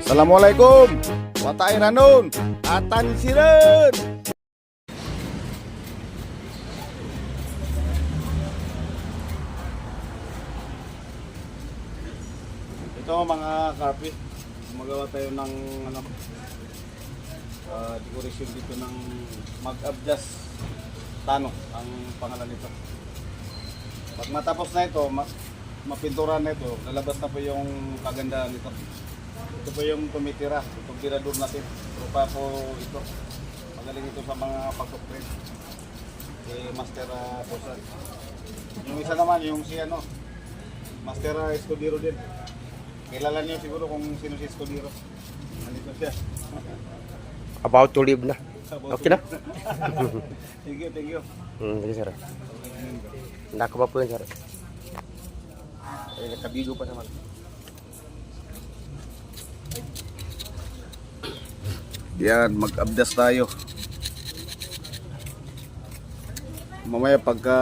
Assalamualaikum. Watay ranon. Atan siren. Ito mga karpi. Magawa tayo ng decoration dito ng mag-adjust tano ang pangalan nito. Pag matapos na ito, mapintura na ito, lalabas na po yung kagandahan nito. Ito po yung tumitira, itong tirador natin. Trupa po ito. Magaling ito sa mga pag-upgrade. Master Posan. Yung isa naman, yung si Master Escudero din. Kilala niyo siguro kung sino si Escudero. Nandito siya. About to leave na. Okay na? Thank you. Sige sir. Nako pa po yun sir. Nakabigo pa naman. Yan, mag-abdas tayo. Mamaya pagka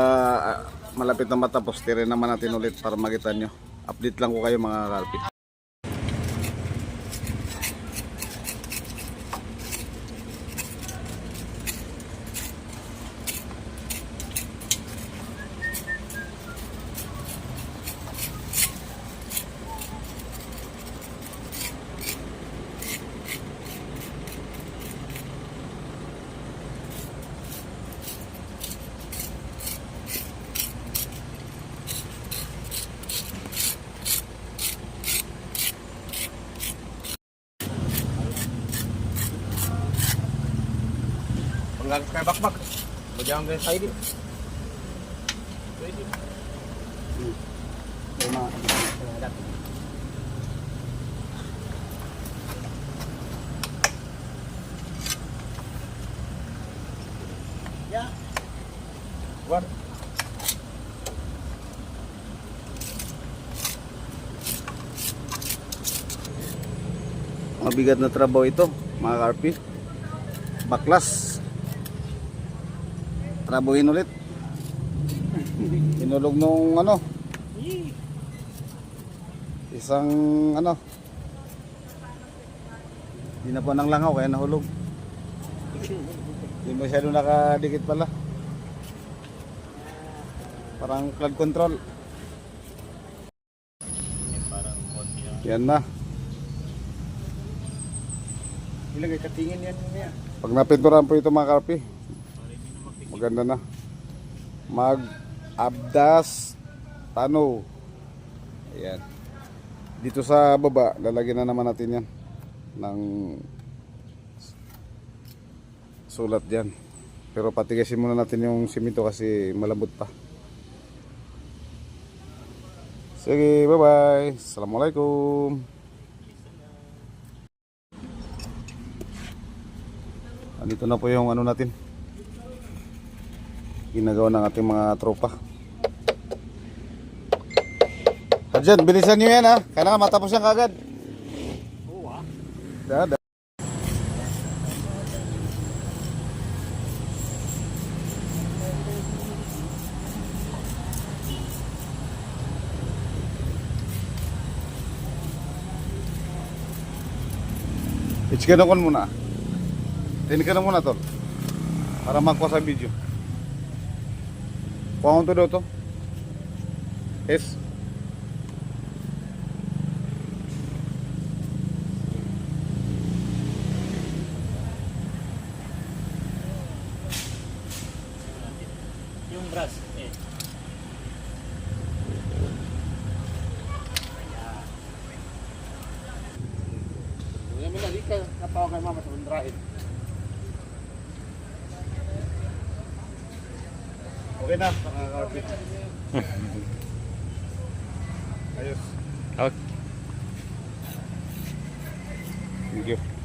malapit na matapos, tire naman natin ulit para makita nyo. Update lang ko kayo mga karpit. Panggagas kayo bakbak. Bajang kayo sa ID. Ya. What? Mabigat na trabaho ito, mga karpi. Baklas. Trabuhin ulit. Hinulog nung isang hindi na po nang langaw kaya nahulog. Hindi masyado nakadikit pala. Parang flood control. Yan na. Ilagay katingin yan niya. Pag napinturahan po ito mga karpi, maganda na. Mag-abdas tano. Ayan. Dito sa baba, lalagyan na naman natin yan ng sulat dyan. Pero patigasin muna natin yung simento kasi malambot pa. Sige, bye-bye. Assalamualaikum. Andito na po yung natin. Ginagawa ng ating mga tropa. Adyan, bilisan nyo yan ha. Kailangan matapos yan kagad. Oo ah. Dada. Ichikanokon muna. Tinikan muna tol. Para makuha sa video. Kuha to daw to. Yes. Yung brush eh. Ayan. Ngayon di ka napawag kay mama sa bandrain. Okay na, mga karpit. Ayos. Okay. Thank you.